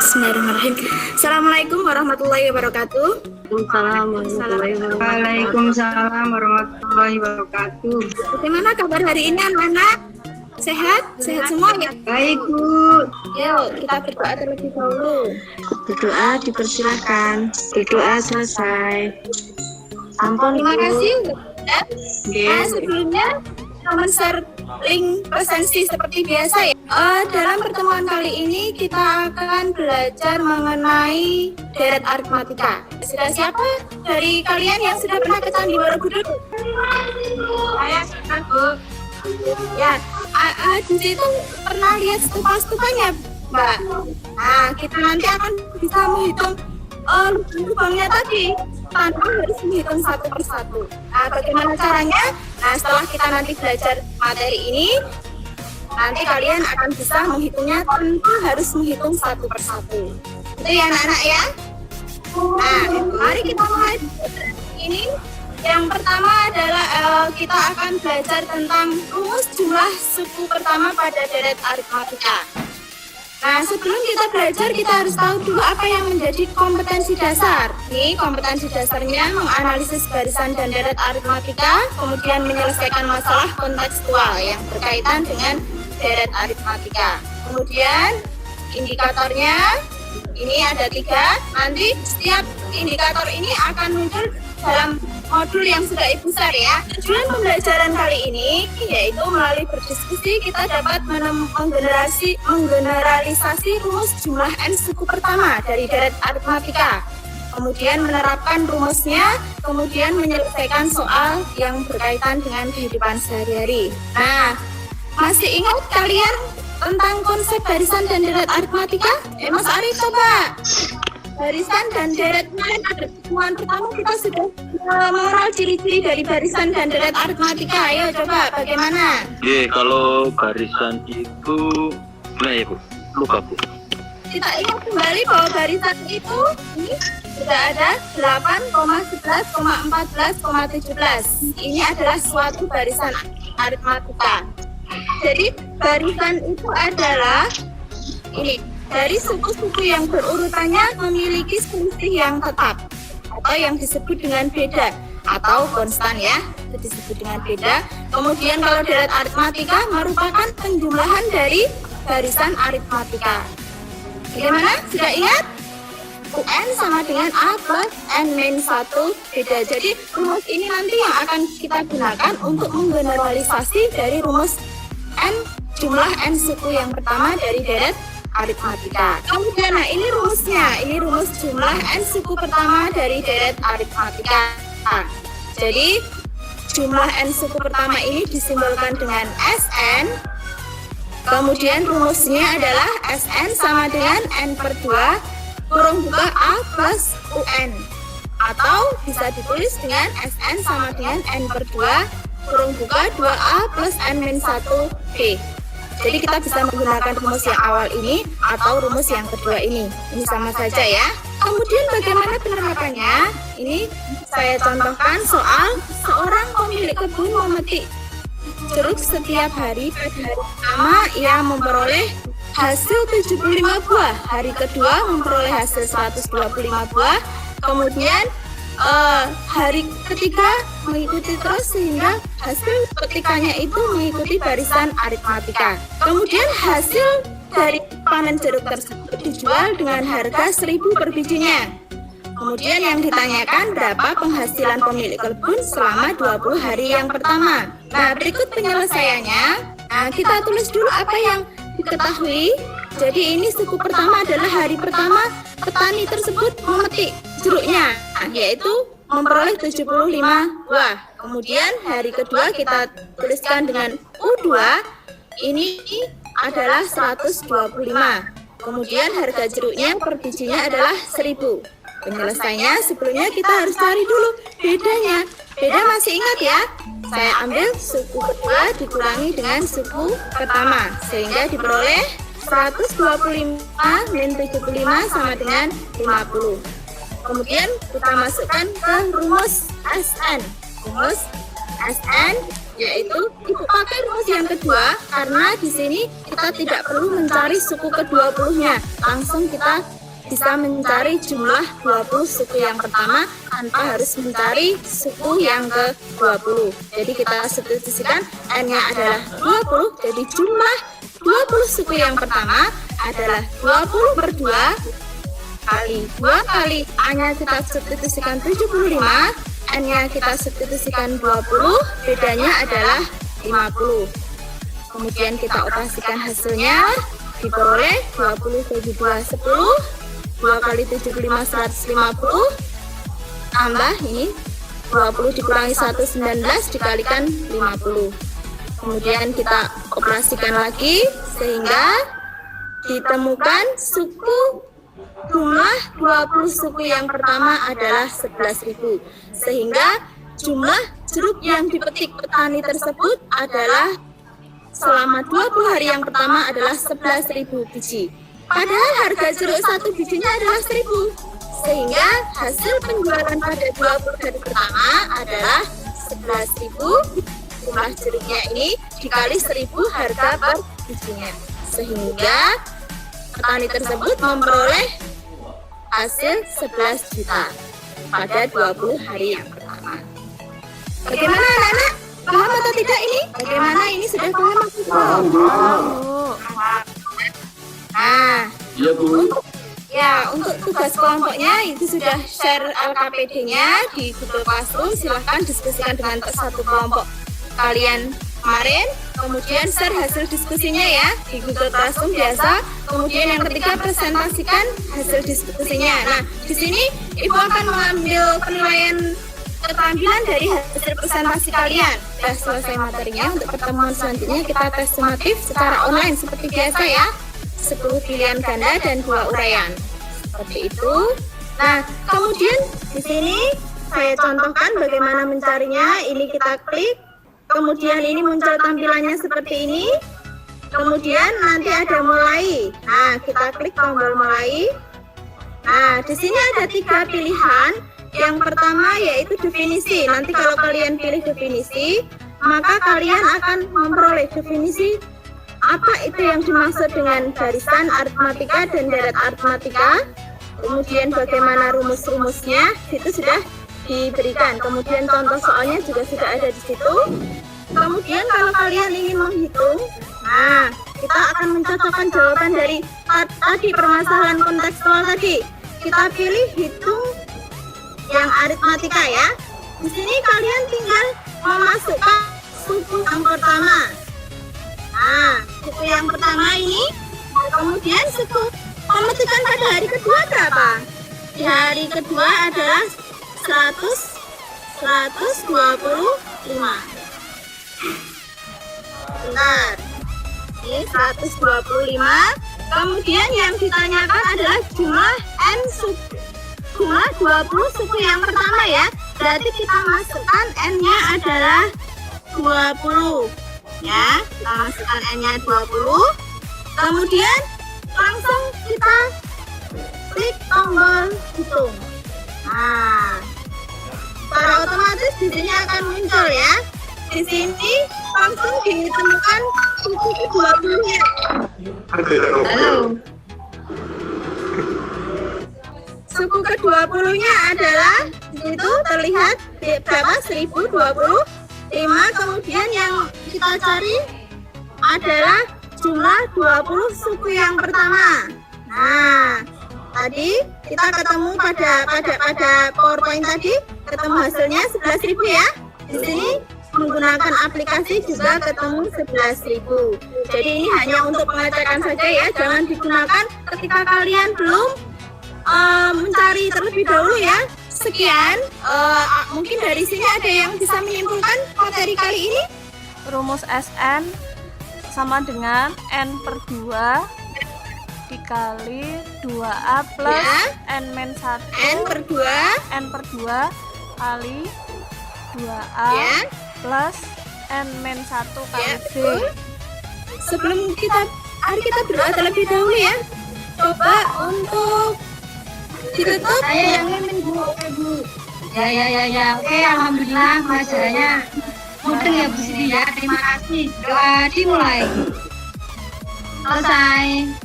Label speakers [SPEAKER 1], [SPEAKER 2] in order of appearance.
[SPEAKER 1] Bismillahirrahmanirrahim. Assalamualaikum warahmatullahi wabarakatuh.
[SPEAKER 2] Waalaikumsalam warahmatullahi wabarakatuh.
[SPEAKER 1] Bagaimana kabar hari ini anak-anak? Sehat? Sehat semua ya?
[SPEAKER 2] Baik, Bu.
[SPEAKER 1] Yuk, kita berdoa terlebih dahulu.
[SPEAKER 3] Berdoa dipersilakan. Berdoa selesai. Ampun,
[SPEAKER 1] Terima
[SPEAKER 3] Bu.
[SPEAKER 1] kasih.
[SPEAKER 3] Nggih.
[SPEAKER 1] Sebelumnya teman share link presensi seperti biasa ya. Dalam pertemuan kali ini kita akan belajar mengenai deret aritmatika. Sudah siapa dari kalian yang sudah pernah ke Candi Borobudur?
[SPEAKER 2] Saya sudah, Bu.
[SPEAKER 1] Ya, di situ pernah lihat stupa-stupanya, Mbak. Nah, kita nanti akan bisa menghitung lubang-lubangnya tadi tanpa harus menghitung satu persatu. Nah, bagaimana caranya? Nah, setelah kita nanti belajar materi ini, nanti kalian akan bisa menghitungnya tanpa harus menghitung satu persatu. Itu ya anak-anak ya. Nah, mari kita mulai ini. Yang pertama adalah kita akan belajar tentang rumus jumlah suku pertama pada deret aritmatika. Nah, sebelum kita belajar, kita harus tahu dulu apa yang menjadi kompetensi dasar. Ini kompetensi dasarnya menganalisis barisan dan deret aritmatika, kemudian menyelesaikan masalah kontekstual yang berkaitan dengan deret aritmatika. Kemudian indikatornya ini ada 3. Nanti setiap indikator ini akan muncul dalam modul yang sudah Ibu share ya. Tujuan pembelajaran kali ini yaitu melalui berdiskusi kita dapat menggeneralisasi rumus jumlah n suku pertama dari deret aritmatika. Kemudian menerapkan rumusnya, kemudian menyelesaikan soal yang berkaitan dengan kehidupan sehari-hari. Nah, masih ingat kalian tentang konsep barisan dan deret aritmatika? Mas Ari coba. Barisan dan deret, pertemuan pertama kita sudah mengenal ciri-ciri dari barisan dan deret aritmatika. Ayo coba bagaimana?
[SPEAKER 4] Kalau barisan itu gimana ya, Bu? Lupa, Bu.
[SPEAKER 1] Kita ingat kembali bahwa barisan itu ini sudah ada 8,11,14,17. Ini adalah suatu barisan aritmatika. Jadi barisan itu adalah ini dari suku-suku yang berurutannya memiliki selisih yang tetap atau yang disebut dengan beda atau konstan ya, itu disebut dengan beda. Kemudian kalau deret aritmatika merupakan penjumlahan dari barisan aritmatika. Bagaimana? Sudah ingat? UN sama dengan A plus N min 1 beda. Jadi rumus ini nanti yang akan kita gunakan untuk menggeneralisasi dari rumus N jumlah N suku yang pertama dari deret aritmatika. Kemudian nah ini rumusnya, ini rumus jumlah n suku pertama dari deret aritmatika. Jadi jumlah n suku pertama ini disimbolkan dengan Sn. Kemudian rumusnya adalah Sn sama dengan n per 2 kurung buka A plus UN, atau bisa ditulis dengan Sn sama dengan n per 2 kurung buka 2A plus n min 1 B. Jadi kita bisa menggunakan rumus yang awal ini atau rumus yang kedua ini. Ini sama saja ya. Kemudian bagaimana penerapannya? Ini saya contohkan soal seorang pemilik kebun memetik jeruk setiap hari. Pada hari pertama ia memperoleh hasil 75 buah. Hari kedua memperoleh hasil 125 buah. Kemudian hari ketiga mengikuti terus sehingga hasil petikannya itu mengikuti barisan aritmatika. Kemudian hasil dari panen jeruk tersebut dijual dengan harga 1.000 per bijinya. Kemudian yang ditanyakan berapa penghasilan pemilik kebun selama 20 hari yang pertama. Nah, berikut penyelesaiannya. Nah, kita tulis dulu apa yang diketahui. Jadi ini suku pertama adalah hari pertama petani tersebut memetik jeruknya, yaitu memperoleh 75 buah. Kemudian hari kedua kita tuliskan dengan U2, ini adalah 125. Kemudian harga jeruknya per bijinya adalah 1.000. Penyelesaiannya sebelumnya kita harus cari dulu bedanya. Beda masih ingat ya? Saya ambil suku kedua dikurangi dengan suku pertama sehingga diperoleh 125 min 75 sama dengan 50. Kemudian kita masukkan ke rumus Sn. Rumus Sn yaitu Ibu pakai rumus yang kedua karena di sini kita tidak perlu mencari suku ke-20-nya. Langsung kita bisa mencari jumlah 20 suku yang pertama tanpa harus mencari suku yang ke-20. Jadi kita substitusikan N-nya adalah 20, jadi jumlah 20 suku yang pertama adalah 20 per 2 kali 2 kali A-nya kita substitusikan 75, N-nya kita substitusikan 20, bedanya adalah 50. Kemudian kita operasikan hasilnya, diperoleh 20 bagi 2, 10, 2 kali 75, 150, tambah ini 20 dikurangi 1, 19, dikalikan 50. Kemudian kita operasikan lagi, sehingga ditemukan jumlah 20 suku yang pertama adalah 11.000, sehingga jumlah jeruk yang dipetik petani tersebut adalah selama 20 hari yang pertama adalah 11.000 biji. Padahal harga jeruk satu bijinya adalah 1.000, sehingga hasil penjualan pada 20 hari pertama adalah 11.000. Jumlah jeruknya ini dikali 1.000 harga per bijinya, sehingga petani tersebut memperoleh hasil 11 juta pada 20 hari yang pertama. Bagaimana anak-anak? Paham atau tidak ini? Bagaimana ini sudah paham atau belum? Nah,
[SPEAKER 4] Iya Bu.
[SPEAKER 1] untuk tugas kelompoknya itu sudah share LKPD-nya di Google Classroom. Silahkan diskusikan dengan satu kelompok kalian kemarin. Kemudian share hasil diskusinya ya di Google Classroom biasa. Kemudian yang ketiga, presentasikan hasil diskusinya. Nah, di sini Ibu akan mengambil penilaian keterampilan dari hasil presentasi kalian. Sudah selesai materinya, untuk pertemuan selanjutnya kita tes sumatif secara online seperti biasa ya. 10 pilihan ganda dan 2 uraian. Seperti itu. Nah, kemudian di sini saya contohkan bagaimana mencarinya. Ini kita klik. Kemudian ini muncul tampilannya seperti ini. Kemudian nanti ada mulai. Nah, kita klik tombol mulai. Nah, di sini ada 3 pilihan. Yang pertama yaitu definisi. Nanti kalau kalian pilih definisi, maka kalian akan memperoleh definisi apa itu yang dimaksud dengan barisan aritmatika dan deret aritmatika. Kemudian bagaimana rumus-rumusnya itu sudah diberikan. Kemudian contoh soalnya juga sudah ada di situ. Kemudian kalau kalian ingin menghitung, nah kita akan mencocokkan jawaban dari tadi permasalahan kontekstual tadi. Kita pilih hitung yang aritmatika ya. Di sini kalian tinggal memasukkan suku yang pertama. Nah, suku yang pertama ini, kemudian suku pemetikan pada hari kedua berapa? Di hari kedua adalah 125. Benar. Ini 125. Kemudian yang ditanyakan adalah jumlah N suku. Jumlah 20 suku yang pertama ya. Berarti kita masukkan N-nya adalah 20. Ya, kita masukkan N-nya 20. Kemudian langsung kita klik tombol hitung. Nah, secara otomatis di sini akan muncul ya. Di sini langsung ditemukan suku ke-20-nya.
[SPEAKER 2] Halo.
[SPEAKER 1] Suku ke-20-nya adalah di situ terlihat berapa? 1025. Kemudian yang kita cari adalah jumlah 20 suku yang pertama. Nah, tadi kita ketemu pada PowerPoint tadi, ketemu hasilnya 11.000 ya. Di sini menggunakan aplikasi juga ketemu 11.000. Jadi ini hanya untuk pengecekan saja ya, jangan digunakan ketika kalian belum mencari terlebih dahulu ya. Sekian, mungkin dari sini ada yang bisa menyimpulkan materi kali ini.
[SPEAKER 5] Rumus Sn sama dengan N per 2 dikali 2A plus
[SPEAKER 1] Ya.
[SPEAKER 5] N-1
[SPEAKER 1] N per 2
[SPEAKER 5] N per 2 kali 2A
[SPEAKER 1] ya.
[SPEAKER 5] plus N-1 kali
[SPEAKER 1] Ya,
[SPEAKER 5] B.
[SPEAKER 1] betul. Sebelum kita berdoa terlebih dahulu ya. Coba untuk ditutup.
[SPEAKER 2] Saya yang Bu. Ya. Oke, alhamdulillah pelajarannya
[SPEAKER 1] Mudeng ya Bu Siti ya. Terima kasih. Doa dimulai. Selesai.